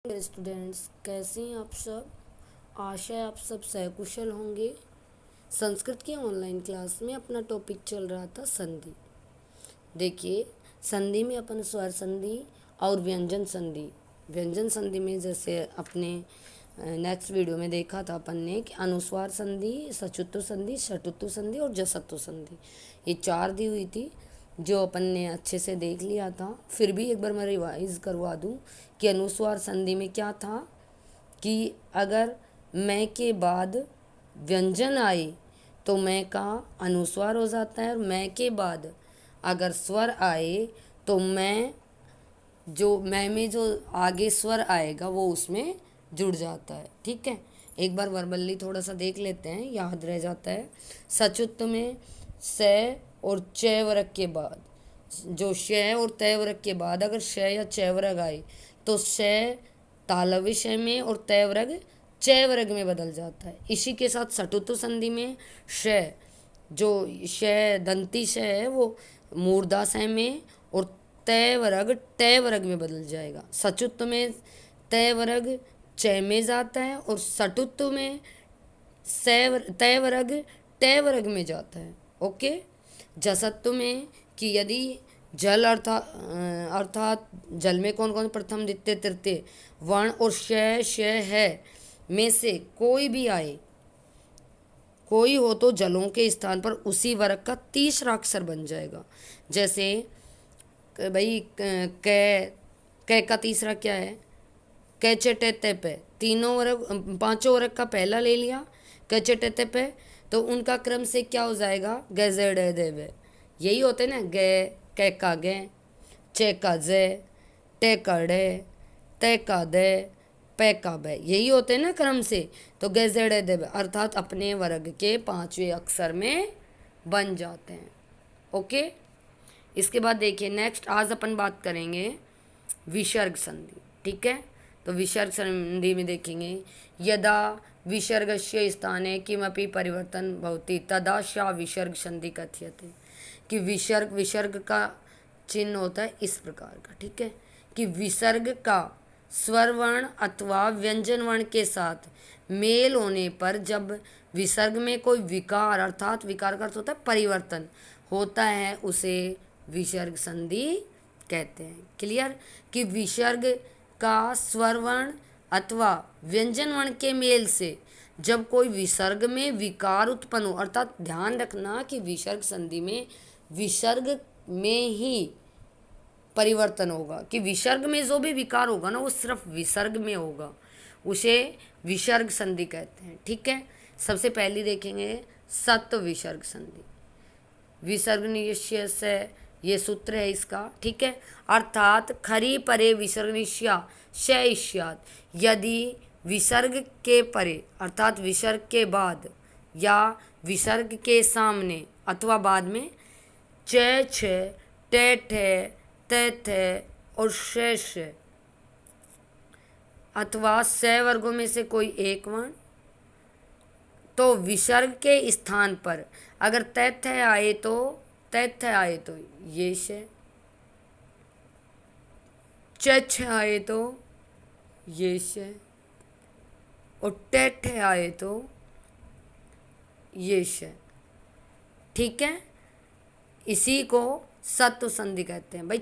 मेरे स्टूडेंट्स, कैसे हैं आप सब। आशा है आप सब सकुशल होंगे। संस्कृत की ऑनलाइन क्लास में अपना टॉपिक चल रहा था संधि। देखिए, संधि में अपन स्वर संधि और व्यंजन संधि। व्यंजन संधि में जैसे अपने नेक्स्ट वीडियो में देखा था अपन ने कि अनुस्वार संधि, सचुत्व संधि, षटुत्व संधि और जसत्व संधि, ये चार दी हुई थी जो अपन ने अच्छे से देख लिया था। फिर भी एक बार मैं रिवाइज करवा दूं कि अनुस्वार संधि में क्या था कि अगर मैं के बाद व्यंजन आए तो मैं का अनुस्वार हो जाता है, और मैं के बाद अगर स्वर आए तो मैं में जो आगे स्वर आएगा वो उसमें जुड़ जाता है। ठीक है, एक बार वर्बली थोड़ा सा देख लेते हैं, याद रह जाता है। सचुत्व में स और च वर्ग के बाद, जो श और तय वर्ग के बाद अगर श या च वर्ग आए तो श तालव्य श में और तय वर्ग च वर्ग में बदल जाता है। इसी के साथ सटुत्व संधि में श, जो श दंती श है वो मूर्धा श में और तय वर्ग तय वर्ग में बदल जाएगा। सचुत्व में तय वर्ग च में जाता है और सटुत्व में तय वर्ग तय वर्ग में जाता है। ओके। जसत्व में कि यदि जल अर्थात जल में कौन कौन प्रथम द्वितीय तृतीय वर्ण और श है में से कोई भी आए, कोई हो तो जलों के स्थान पर उसी वर्ग का तीसरा अक्षर बन जाएगा। जैसे भाई कै का तीसरा क्या है, कै चटे ते पे, तीनों वर्ग पांचों वर्ग का पहला ले लिया कै चटे ते पे, तो उनका क्रम से क्या हो जाएगा, गे जे डे दे वे। यही होते ना, गे कै का गे, चे का जे, टे का डे, ते का दे, पे का बे, यही होते हैं ना क्रम से। तो गे जे डे दे वे अर्थात अपने वर्ग के पांचवें अक्षर में बन जाते हैं। ओके। इसके बाद देखिए नेक्स्ट, आज अपन बात करेंगे विसर्ग संधि। ठीक है, तो विसर्ग संधि में देखेंगे यदा विसर्गस्य स्थाने किमपि परिवर्तन भवति तदा सा विसर्ग संधि कथ्यते। कि विसर्ग का चिन्ह होता है इस प्रकार का। ठीक है, कि विसर्ग का स्वर वर्ण अथवा व्यंजन वर्ण के साथ मेल होने पर जब विसर्ग में कोई विकार, अर्थात विकार का अर्थ होता है परिवर्तन, होता है उसे विसर्ग संधि कहते हैं। क्लियर, कि विसर्ग का स्वर वर्ण अथवा व्यंजन वर्ण के मेल से जब कोई विसर्ग में विकार उत्पन्न हो, अर्थात ध्यान रखना कि विसर्ग संधि में विसर्ग में ही परिवर्तन होगा, कि विसर्ग में जो भी विकार होगा ना वो सिर्फ विसर्ग में होगा, उसे विसर्ग संधि कहते हैं। ठीक है, सबसे पहले देखेंगे सत्व विसर्ग संधि। विसर्ग निश्चय से ये सूत्र है इसका। ठीक है, अर्थात खरी परे विसर्ग निश्या शयात, यदि विसर्ग के परे अर्थात विसर्ग के बाद या विसर्ग के सामने अथवा बाद में च छ टे ठे ते थे और शेष अथवा स वर्गों में से कोई एक वर्ण, तो विसर्ग के स्थान पर अगर तैथ्य आए तो ये से, चछ आए तो ये से, और टेठ आए तो ये से। ठीक है, इसी को सत्व संधि कहते हैं। भाई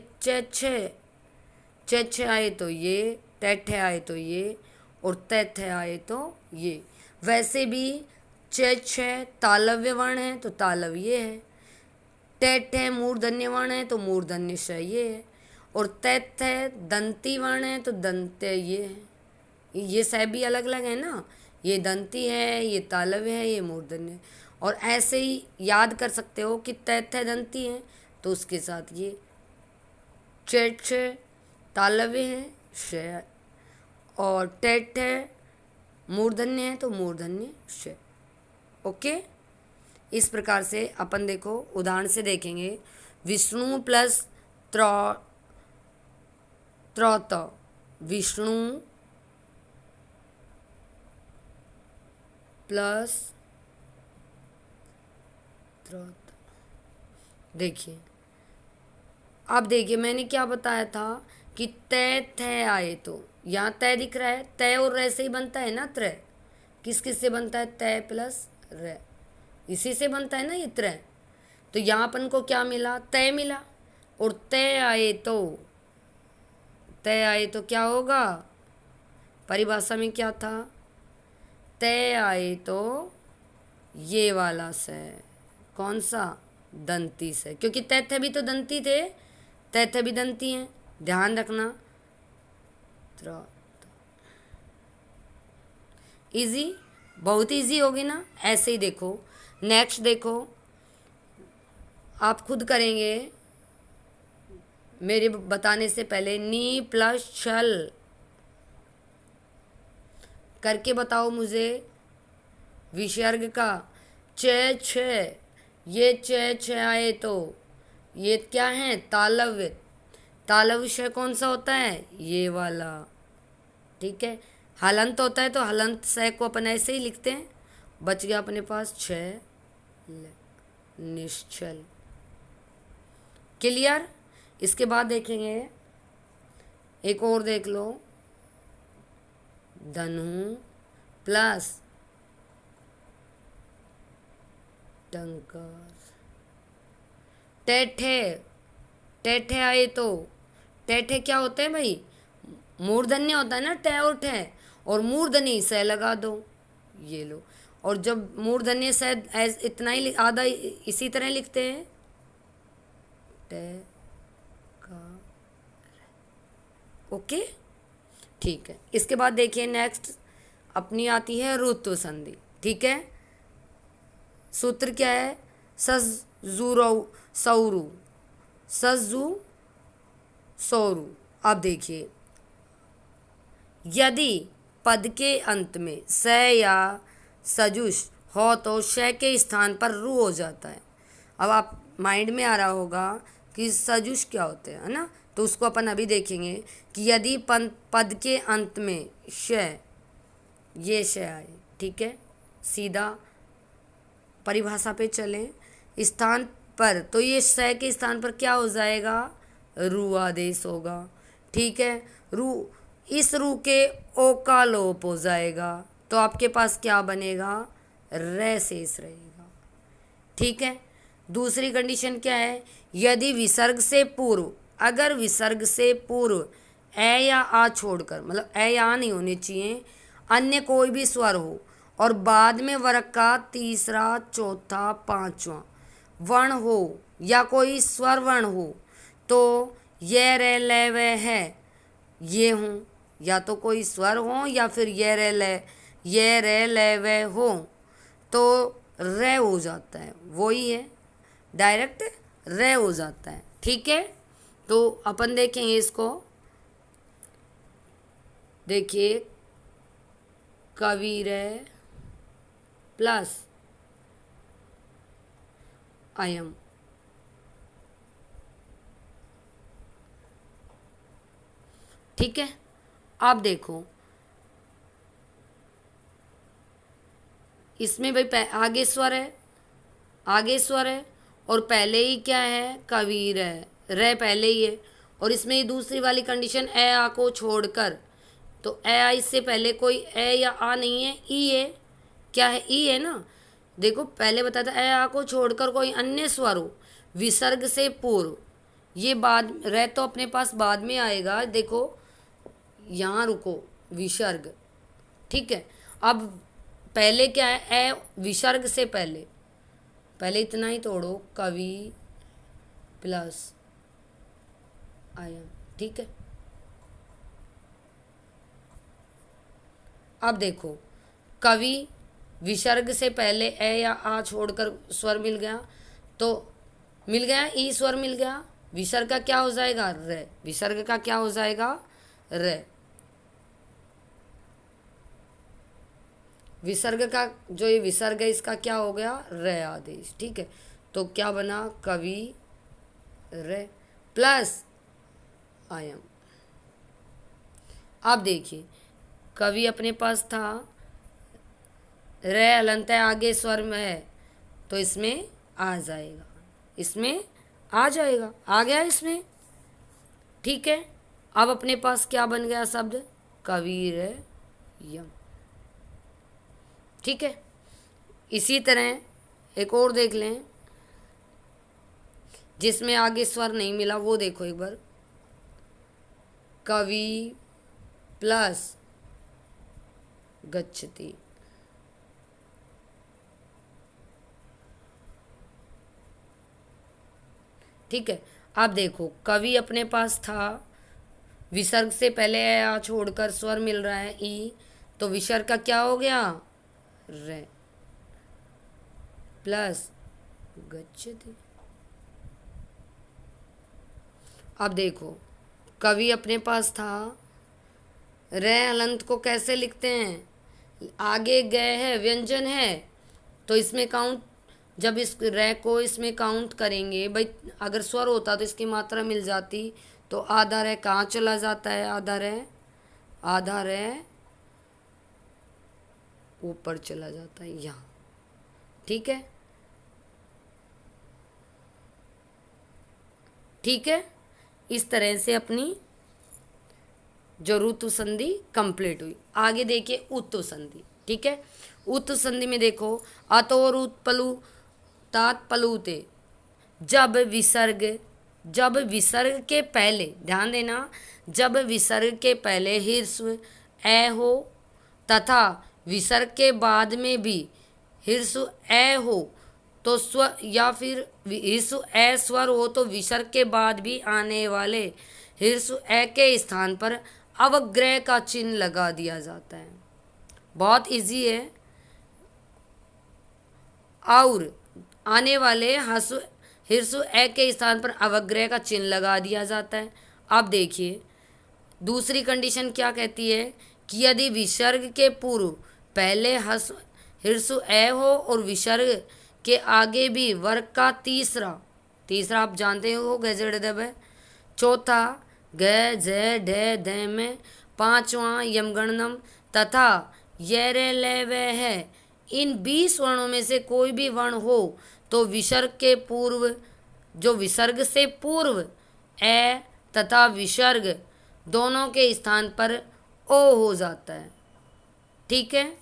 चछ आए तो ये, टेठ आए तो ये, और तैथ्य आए तो ये। वैसे भी चछ तालव्य वर्ण है तो तालव्य है, टेठ मूर्धन्य वर्ण है तो मूर्धन्य श ये है, और तैथ्य दंती वर्ण है तो दंत्य ये है। ये स भी अलग अलग है ना, ये दंती है, ये तालव्य है, ये मूर्धन्य है। और ऐसे ही याद कर सकते हो कि तैथ्य दंती है तो उसके साथ ये चेठ तालव्य है श, और टेठ मूर्धन्य है तो मूर्धन्य श। ओके, इस प्रकार से अपन देखो उदाहरण से देखेंगे। विष्णु प्लस त्रौत, विष्णु प्लस त्रौत। देखिए, अब देखिए मैंने क्या बताया था कि तय थे आए तो यहाँ तय दिख रहा है, तय और रे से ही बनता है ना त्रय। किस किस से बनता है? तय प्लस रे, इसी से बनता है ना ये त्रय। तो यहाँ अपन को क्या मिला? तय मिला। और तय आए तो क्या होगा? परिभाषा में क्या था? तय आए तो ये वाला से, कौन सा? दंती से, क्योंकि तैथे भी तो दंती थे, तैथे भी दंती हैं, ध्यान रखना। इजी, बहुत इजी होगी ना। ऐसे ही देखो, नेक्स्ट देखो, आप खुद करेंगे मेरे बताने से पहले। नी प्लस छल करके बताओ मुझे विसर्ग का। च छ, ये च आए तो ये क्या है? तालव्य। तालव्य श कौन सा होता है? ये वाला, ठीक है। हलंत होता है तो हलंत स को अपन ऐसे ही लिखते हैं। बच गया अपने पास छ निश्चल। क्लियर? इसके बाद देखेंगे, एक और देख लो, धनु प्लस टंकार। टेठे, टेठे आए तो टेठे क्या होते हैं भाई? मूर्धन्य होता है ना टे और ठे, और मूर्धनी से लगा दो, ये लो। और जब मूर्धन्य से इतना ही आधा इसी तरह लिखते हैं, टे का। ओके, ठीक है। इसके बाद देखिए नेक्स्ट अपनी आती है ऋतु संधि, ठीक है। सूत्र क्या है? सजुरौ सौरु, सजु सौरु। अब देखिए, यदि पद के अंत में स या सजुष हो तो श के स्थान पर रु हो जाता है। अब आप माइंड में आ रहा होगा कि सजुष क्या होते हैं, है ना। तो उसको अपन अभी देखेंगे कि यदि पद के अंत में श, ये श आए, ठीक है। सीधा परिभाषा पे चलें, स्थान पर तो ये स के स्थान पर क्या हो जाएगा? रु आदेश होगा, ठीक है। रु, इस रु के ओ का लोप हो जाएगा, तो आपके पास क्या बनेगा? रे शेष रहेगा, ठीक है। दूसरी कंडीशन क्या है? यदि विसर्ग से पूर्व, अगर विसर्ग से पूर्व ए या आ छोड़कर, मतलब ए या आ नहीं होने चाहिए, अन्य कोई भी स्वर हो और बाद में वर्ग का तीसरा, चौथा, पांचवा वर्ण हो या कोई स्वर वर्ण हो, तो ये रे ले वे है, ये हों, या तो कोई स्वर हो या फिर ये रे ले वे हो, तो रे हो जाता है, वही है, डायरेक्ट रे हो जाता है, ठीक है। तो अपन देखेंगे इसको, देखिए कविरे प्लस अयम, ठीक है। आप देखो इसमें भाई आगे स्वर है, आगे स्वर है, और पहले ही क्या है? कबीर है, रे पहले ही है। और इसमें ये दूसरी वाली कंडीशन ए आ को छोड़कर, तो ए आ इससे पहले कोई ए या आ नहीं है, ई है। क्या है? ई है ना। देखो पहले बताया था ए आ को छोड़कर कोई अन्य स्वर हो विसर्ग से पूर्व, ये बाद रे तो अपने पास बाद में आएगा। देखो यहाँ रुको, विसर्ग, ठीक है। अब पहले क्या है? ए विसर्ग से पहले, पहले इतना ही तोड़ो, कवि प्लस आयम, ठीक है। अब देखो कवि विसर्ग से पहले ए या आ छोड़कर स्वर मिल गया, तो मिल गया ई स्वर मिल गया, विसर्ग का क्या हो जाएगा? रे। विसर्ग का क्या हो जाएगा? रे। विसर्ग का जो ये विसर्ग है इसका क्या हो गया? रे आदेश, ठीक है। तो क्या बना? कवि रे प्लस आयम। अब देखिए कवि अपने पास था, रे अलंत है, आगे स्वर में है, तो इसमें आ जाएगा, इसमें आ जाएगा, आ गया इसमें, ठीक है। अब अपने पास क्या बन गया शब्द? कवीर यम। ठीक है, इसी तरह एक और देख लें जिसमें आगे स्वर नहीं मिला, वो देखो एक बार। कवि प्लस गच्छति। ठीक है, आप देखो कवि अपने पास था, विसर्ग से पहले आ छोड़कर स्वर मिल रहा है ई, तो विसर्ग का क्या हो गया, रे प्लस गच्छति। अब देखो कवि अपने पास था, रे हलंत को कैसे लिखते हैं, आगे गए है व्यंजन है, तो इसमें काउंट, जब इस रे को इसमें काउंट करेंगे भाई, अगर स्वर होता तो इसकी मात्रा मिल जाती, तो आधा रे कहाँ चला जाता है, आधा रे ऊपर चला जाता है यहाँ। ठीक है, ठीक है, इस तरह से अपनी जो ऋतु संधि कंप्लीट हुई। आगे देखिए उत्तु संधि। ठीक है, उत्तु संधि में देखो अतोर उत्पलु तात पलूते, जब विसर्ग के पहले, ध्यान देना, जब विसर्ग के पहले ह्रस्व ए हो तथा विसर्ग के बाद में भी ह्रस्व ए हो तो स्वर, या फिर ह्रस्व ए स्वर हो तो विसर्ग के बाद भी आने वाले ह्रस्व ए के स्थान पर अवग्रह का चिन्ह लगा दिया जाता है। बहुत इजी है। और आने वाले ह्रस्व ए के स्थान पर अवग्रह का चिन्ह लगा दिया जाता है। अब देखिए दूसरी कंडीशन क्या कहती है कि यदि विसर्ग के पूर्व पहले ह्रस्व ए हो और विसर्ग के आगे भी वर्ग का तीसरा आप जानते हो गजड़ दब है, चौथा ग ज ढ ध में, पांचवा यमगणनम तथा ये ले वे है, इन 20 वर्णों में से कोई भी वर्ण हो तो विसर्ग के पूर्व, जो विसर्ग से पूर्व ए तथा विसर्ग दोनों के स्थान पर ओ हो जाता है। ठीक है,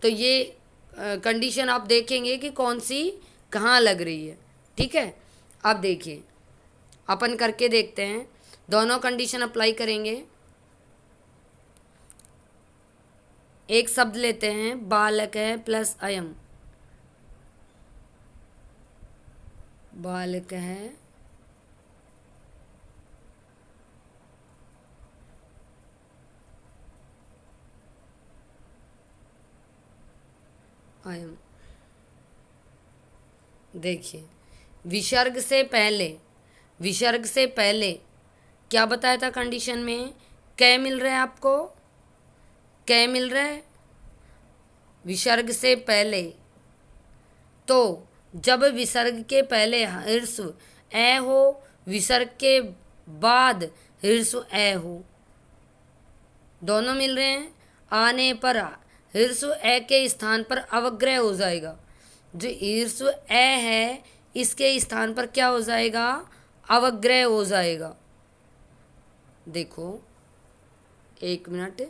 तो ये कंडीशन आप देखेंगे कि कौन सी कहाँ लग रही है। ठीक है, अब देखिए अपन करके देखते हैं, दोनों कंडीशन अप्लाई करेंगे। एक शब्द लेते हैं, बालक है प्लस अयम, बालक है अयम। देखिए विसर्ग से पहले क्या बताया था कंडीशन में, कै मिल रहा है आपको, कै मिल रहा है विसर्ग से पहले, तो जब विसर्ग के पहले ह्रस्व ए हो, विसर्ग के बाद ह्रस्व ए हो, दोनों मिल रहे हैं, आने पर ह्रस्व ए के स्थान पर अवग्रह हो जाएगा। जो ह्रस्व ए है इसके स्थान पर क्या हो जाएगा, अवग्रह हो जाएगा। देखो एक मिनट,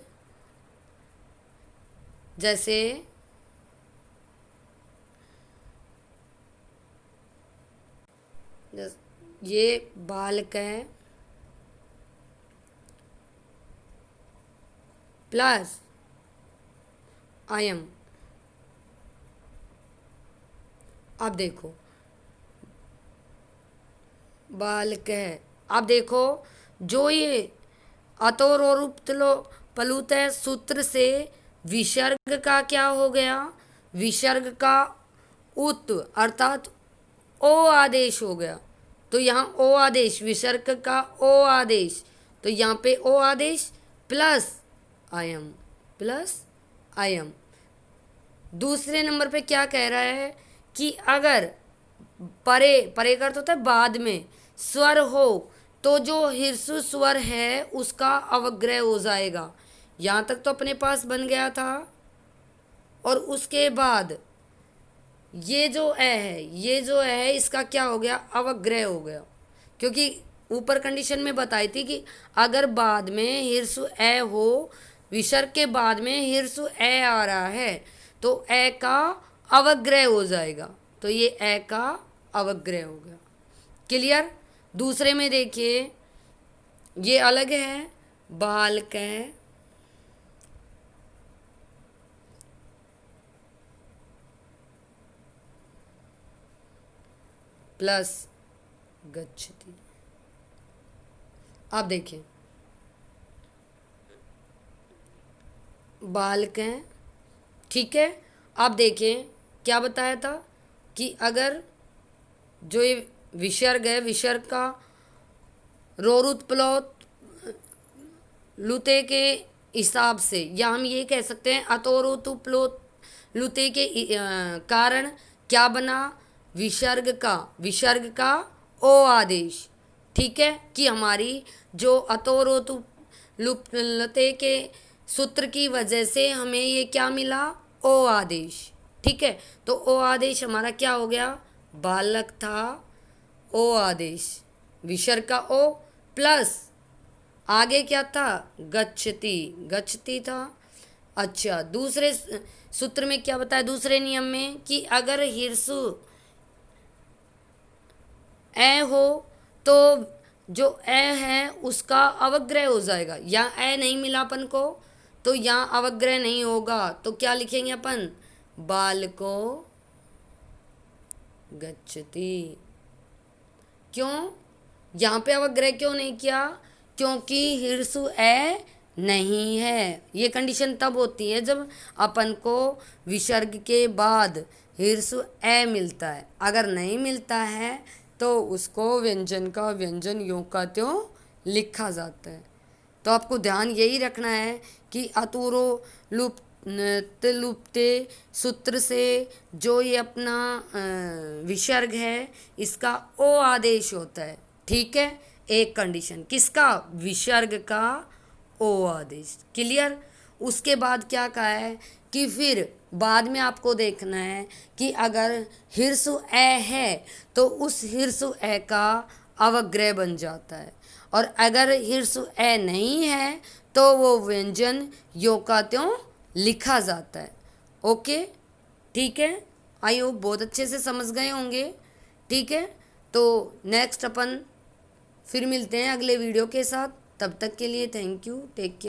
जैसे ये बालक है प्लस अयम। अब देखो बालक है, अब देखो जो ये अतोर और उपतलो पलुत है सूत्र से विसर्ग का क्या हो गया, विसर्ग का उत अर्थात ओ आदेश हो गया। तो यहाँ ओ आदेश, विसर्ग का ओ आदेश, तो यहाँ पे ओ आदेश प्लस अयम। दूसरे नंबर पे क्या कह रहा है कि अगर परे का अर्थ होता है बाद में स्वर हो तो जो ह्रस्व स्वर है उसका अवग्रह हो जाएगा। यहाँ तक तो अपने पास बन गया था, और उसके बाद ये जो है इसका क्या हो गया, अवग्रह हो गया, क्योंकि ऊपर कंडीशन में बताई थी कि अगर बाद में हिर्सु ए हो, विसर्ग के बाद में हिर्सु ए आ रहा है तो ए का अवग्रह हो जाएगा, तो ये ए का अवग्रह हो गया। क्लियर। दूसरे में देखिए ये अलग है, बालक प्लस गच्छति। आप देखिए बालक हैं, ठीक है। आप देखिए क्या बताया था कि अगर जो ये विसर्ग है, विसर्ग का रोरुत प्लोत लुते के हिसाब से, या हम ये कह सकते हैं अतोरुत प्लोत लुते के कारण क्या बना, विसर्ग का ओ आदेश, ठीक है। कि हमारी जो अतोरोतु लुते के सूत्र की वजह से हमें ये क्या मिला, ओ आदेश, ठीक है। तो ओ आदेश हमारा क्या हो गया, बालक था, ओ आदेश विसर्ग का ओ, प्लस आगे क्या था, गच्छति था। अच्छा, दूसरे सूत्र में क्या बताया, दूसरे नियम में कि अगर हिर्सु ए हो तो जो ए है उसका अवग्रह हो जाएगा, या ए नहीं मिला अपन को तो यहाँ अवग्रह नहीं होगा, तो क्या लिखेंगे अपन, बालको गच्छति। क्यों, यहाँ पे अवग्रह क्यों नहीं किया, क्योंकि हिर्सु ए नहीं है। ये कंडीशन तब होती है जब अपन को विसर्ग के बाद हिर्सु ए मिलता है, अगर नहीं मिलता है तो उसको व्यंजन का व्यंजन यों का त्यों लिखा जाता है। तो आपको ध्यान यही रखना है कि अतुरो लुप्ते सूत्र से जो ये अपना विसर्ग है इसका ओ आदेश होता है, ठीक है। एक कंडीशन किसका, विसर्ग का ओ आदेश। क्लियर। उसके बाद क्या कहा है कि फिर बाद में आपको देखना है कि अगर हिर्सु ए है तो उस हिर्सु ए का अवग्रह बन जाता है, और अगर हिर्सु ए नहीं है तो वो व्यंजन यों का त्यों लिखा जाता है। ओके, ठीक है। आई होप बहुत अच्छे से समझ गए होंगे, ठीक है। तो नेक्स्ट अपन फिर मिलते हैं अगले वीडियो के साथ, तब तक के लिए थैंक यू, टेक केयर।